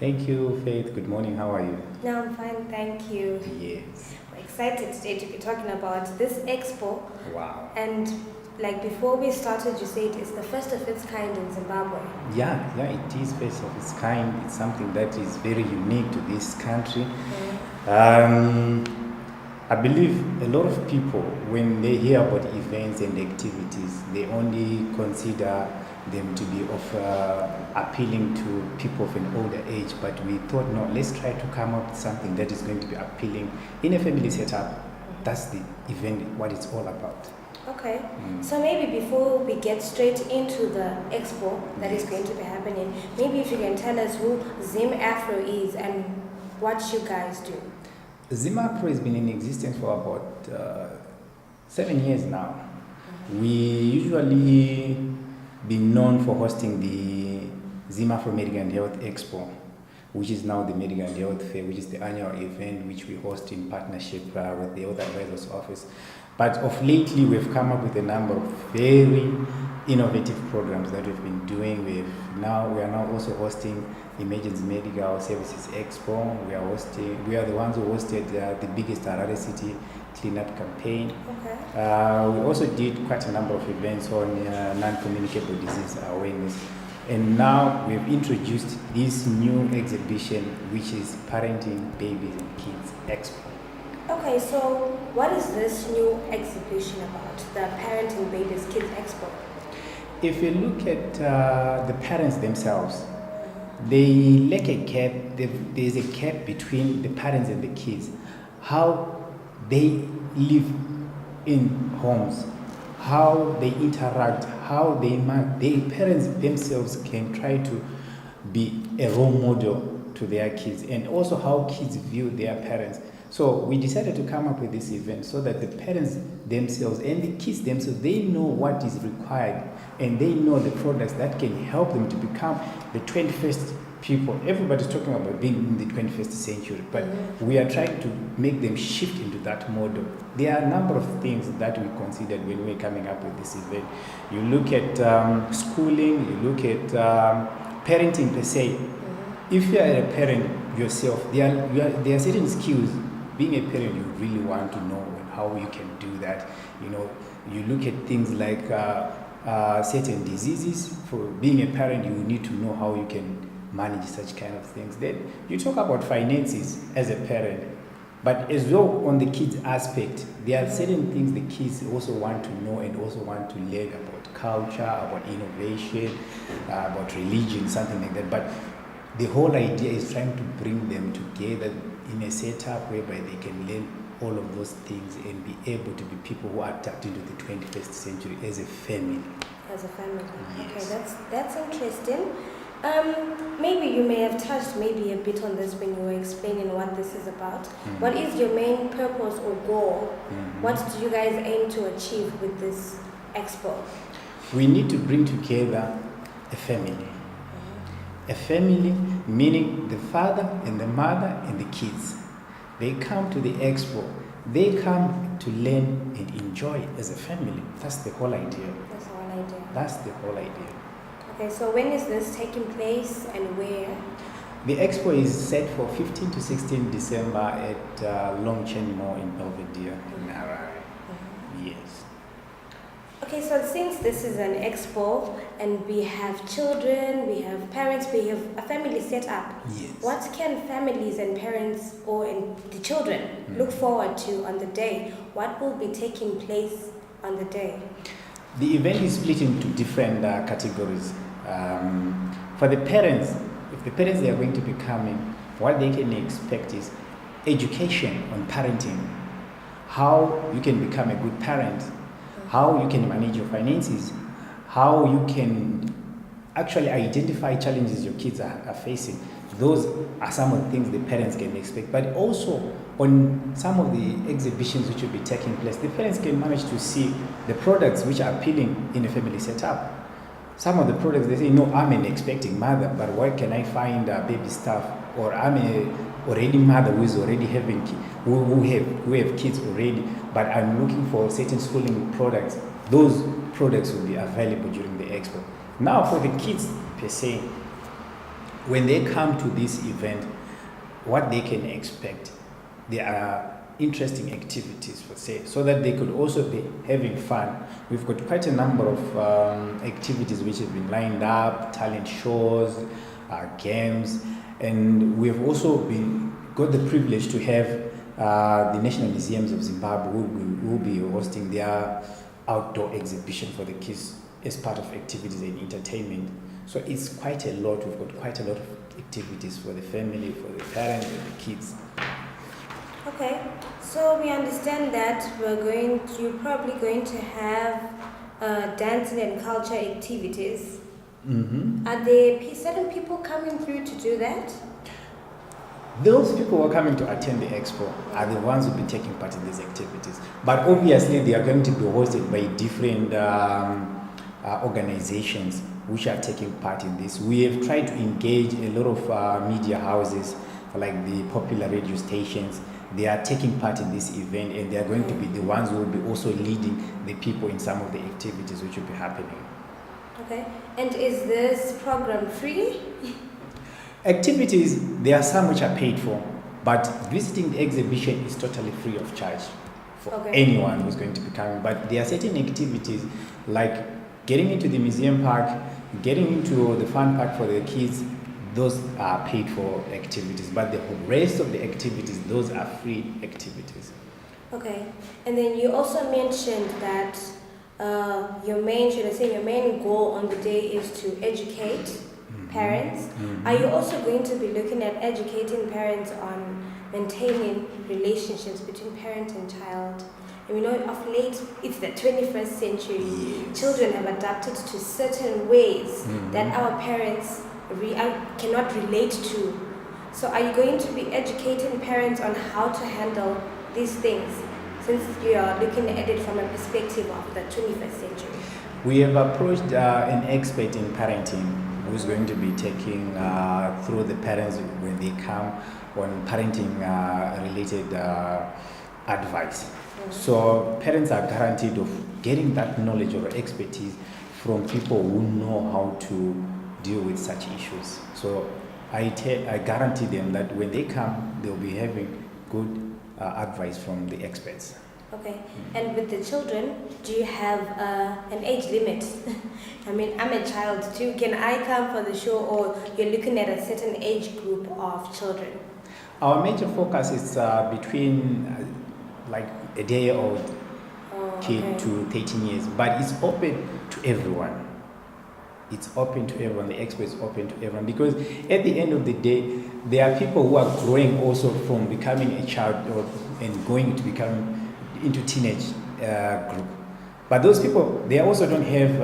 Thank you, Faith. Good morning. How are you? No, I'm fine, thank you. Yes. We're excited today to be talking about this expo. Wow. And like before we started, you said it's the first of its kind in Zimbabwe. Yeah, it is first of its kind. It's something that is very unique to this country. I believe a lot of people, when they hear about events and activities, they only consider them to be of appealing to people of an older age. But we thought, no, let's try to come up with something that is going to be appealing in a family setup. That's the event, what it's all about. Okay, so maybe before we get straight into the expo that is going to be happening, maybe if you can tell us who Zim Afro is and what you guys do. Zim Afro has been in existence for about 7 years now. We usually been known for hosting the Zim Afro Medical and Health Expo, which is now the Medical and Health Fair, which is the annual event which we host in partnership with the Health Advisor's Office. But of lately, we've come up with a number of very innovative programs that we've been doing. We are now also hosting Emergency Medical Services Expo. We are the ones who hosted the biggest Harare City cleanup campaign. Okay. We also did quite a number of events on non-communicable disease awareness. And now we've introduced this new exhibition, which is Parenting Babies and Kids Expo. Okay, so what is this new exhibition about, the Parenting Babies Kids Expo? If you look at the parents themselves, they lack a gap. There's a gap between the parents and the kids. How they live in homes, how they interact, how their parents themselves can try to be a role model to their kids, and also how kids view their parents. So we decided to come up with this event so that the parents themselves and the kids themselves, they know what is required and they know the products that can help them to become the 21st people. Everybody's talking about being in the 21st century, but we are trying to make them shift into that model. There are a number of things that we considered when we were coming up with this event. You look at schooling, you look at parenting per se. If you are a parent yourself, there are certain skills. Being a parent, you really want to know how you can do that. You look at things like certain diseases. For being a parent, you need to know how you can manage such kind of things. Then you talk about finances as a parent, but as well on the kids aspect, there are certain things the kids also want to know and also want to learn about culture, about innovation, about religion, something like that. But the whole idea is trying to bring them together in a setup whereby they can learn all of those things and be able to be people who are tapped into the 21st century as a family. As a family. Yes. Okay, that's interesting. Maybe you may have touched maybe a bit on this when you were explaining what this is about. What is your main purpose or goal? What do you guys aim to achieve with this expo? We need to bring together a family. A family meaning the father and the mother and the kids. They come to the expo. They come to learn and enjoy as a family. That's the whole idea. That's the whole idea. That's the whole idea. Okay, so when is this taking place and where? The expo is set for 15 to 16 December at Longchen Mall in Belvedere in Harare. Yes. Okay, so since this is an expo and we have children, we have parents, we have a family set up, Yes. what can families and parents or the children look forward to on the day? What will be taking place on the day? The event is split into different categories. For the parents, if the parents are going to be coming, what they can expect is education on parenting, how you can become a good parent, how you can manage your finances, how you can actually identify challenges your kids are facing. Those are some of the things the parents can expect. But also on some of the exhibitions which will be taking place, the parents can manage to see the products which are appealing in a family setup. Some of the products, they say, no, I'm an expecting mother, but where can I find baby stuff? Or I'm a already mother who is already having who have kids already, but I'm looking for certain schooling products. Those products will be available during the expo. Now for the kids per se, when they come to this event, what they can expect, there are interesting activities for say, so that they could also be having fun. We've got quite a number of activities which have been lined up, talent shows, games, and we've also got the privilege to have the National Museums of Zimbabwe who will be hosting their outdoor exhibition for the kids as part of activities and entertainment. So it's quite a lot. We've got quite a lot of activities for the family, for the parents and the kids. Okay, so we understand that you're probably going to have dancing and culture activities. Mm-hmm. Are there certain people coming through to do that? Those people who are coming to attend the expo are the ones who will be taking part in these activities. But obviously they are going to be hosted by different organizations which are taking part in this. We have tried to engage a lot of media houses, like the popular radio stations. They are taking part in this event, and they are going to be the ones who will be also leading the people in some of the activities which will be happening. Okay, and is this program free? Activities, there are some which are paid for, but visiting the exhibition is totally free of charge for anyone who's going to be coming. But there are certain activities like getting into the museum park, getting into the fun park for the kids. Those are paid for activities, but the rest of the activities, those are free activities. Okay, and then you also mentioned that your main goal on the day is to educate parents. Mm-hmm. Are you also going to be looking at educating parents on maintaining relationships between parent and child? And we know of late, it's the 21st century. Yes. Children have adapted to certain ways that our parents cannot relate to. So are you going to be educating parents on how to handle these things, since you are looking at it from a perspective of the 21st century? We have approached an expert in parenting who's going to be taking through the parents when they come on parenting related advice. So parents are guaranteed of getting that knowledge or expertise from people who know how to deal with such issues. So I guarantee them that when they come, they'll be having good advice from the experts. Okay, and with the children, do you have an age limit? I mean, I'm a child too. Can I come for the show, or you're looking at a certain age group of children? Our major focus is between like a day-old kid to 13 years, but it's open to everyone. It's open to everyone. The expo is open to everyone, because at the end of the day, there are people who are growing also from becoming a child and going to become into teenage group. But those people, they also don't have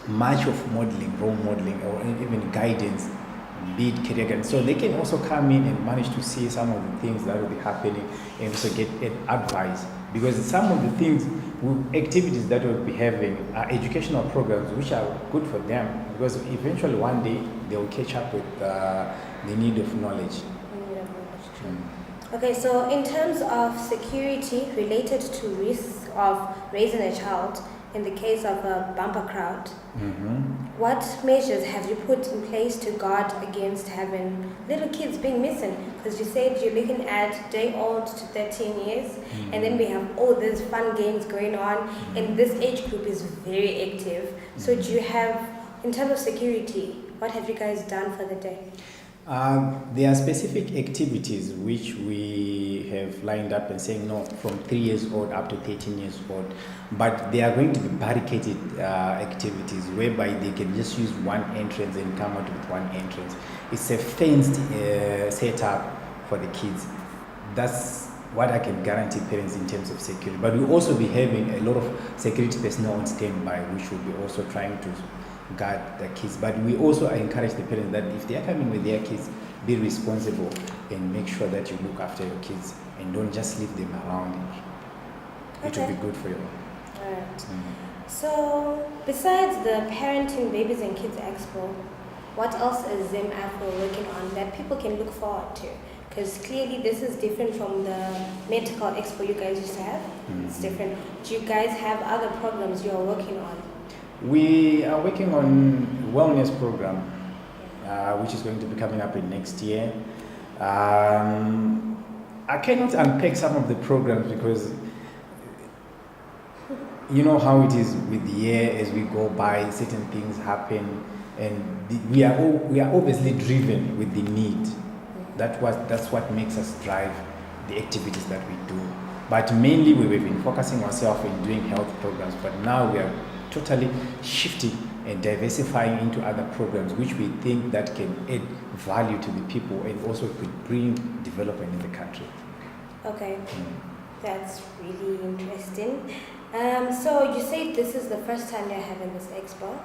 much of role modeling, or even guidance, be it career guidance. So they can also come in and manage to see some of the things that will be happening and also get advice. Because some of the things, activities that we'll be having are educational programs which are good for them, because eventually one day they will catch up with the need of knowledge. Okay, so in terms of security related to risks of raising a child, in the case of a bumper crowd, what measures have you put in place to guard against having little kids being missing? Because you said you're looking at day-old to 13 years, and then we have all these fun games going on, and this age group is very active. So do you have, in terms of security, what have you guys done for the day? There are specific activities which we have lined up and saying no, from 3 years old up to 13 years old. But they are going to be barricaded activities whereby they can just use one entrance and come out with one entrance. It's a fenced setup for the kids. That's what I can guarantee parents in terms of security. But we'll also be having a lot of security personnel on standby, which will be also trying to guard the kids. But we also encourage the parents that if they are coming with their kids, be responsible and make sure that you look after your kids and don't just leave them around. It will be good for you. All right. So besides the Parenting Babies and Kids Expo, what else is Zim Afro working on that people can look forward to? Because clearly this is different from the medical expo you guys used to have. It's different. Do you guys have other programs you are working on? We are working on wellness program which is going to be coming up in next year. I cannot unpack some of the programs because you know how it is with the year. As we go by, certain things happen, and we are obviously driven with the need. That's what makes us drive the activities that we do. But mainly we've been focusing ourselves in doing health programs, but now we are totally shifting and diversifying into other programs which we think that can add value to the people and also could bring development in the country. Okay, that's really interesting. So you say this is the first time you're having this expo,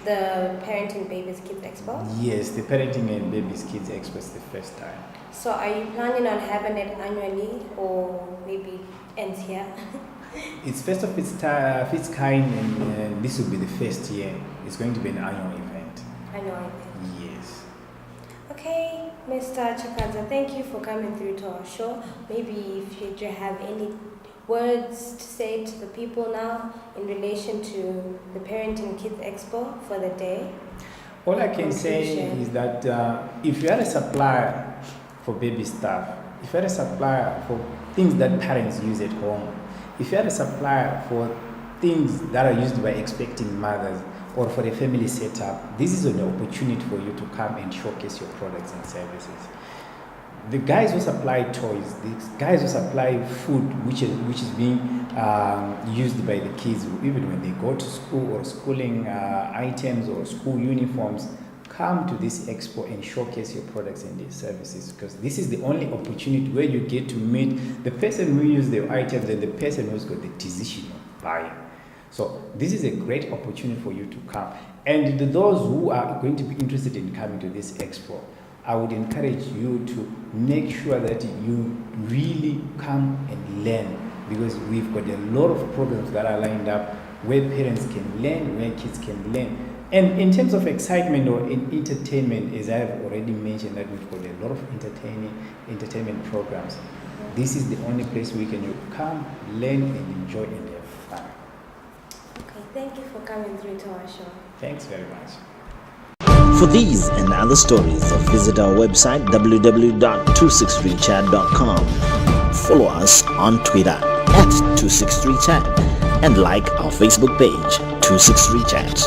the Parenting Babies Kids Expo? Yes, the Parenting and Babies Kids Expo is the first time. So are you planning on having it annually or maybe ends here? It's first of its kind, and this will be the first year. It's going to be an annual event. Annual event. Yes. Okay, Mr. Chakanza, thank you for coming through to our show. Maybe if you have any words to say to the people now in relation to the Parenting Kids Expo for the day. All I can say is that if you are a supplier for baby stuff, if you are a supplier for things that parents use at home, if you are a supplier for things that are used by expecting mothers or for a family setup, this is an opportunity for you to come and showcase your products and services. The guys who supply toys, the guys who supply food, which is being used by the kids, even when they go to school, or schooling items or school uniforms, come to this expo and showcase your products and these services, because this is the only opportunity where you get to meet the person who uses the items and the person who's got the decision of buying. So this is a great opportunity for you to come. And to those who are going to be interested in coming to this expo, I would encourage you to make sure that you really come and learn, because we've got a lot of programs that are lined up where parents can learn, where kids can learn. And in terms of excitement or in entertainment, as I've already mentioned, that we've got a lot of entertainment programs. This is the only place where you come, learn, and enjoy and have fun. Okay, thank you for coming through to our show. Thanks very much. For these and other stories, visit our website www.263chat.com. Follow us on Twitter @263chat and like our Facebook page 263chat.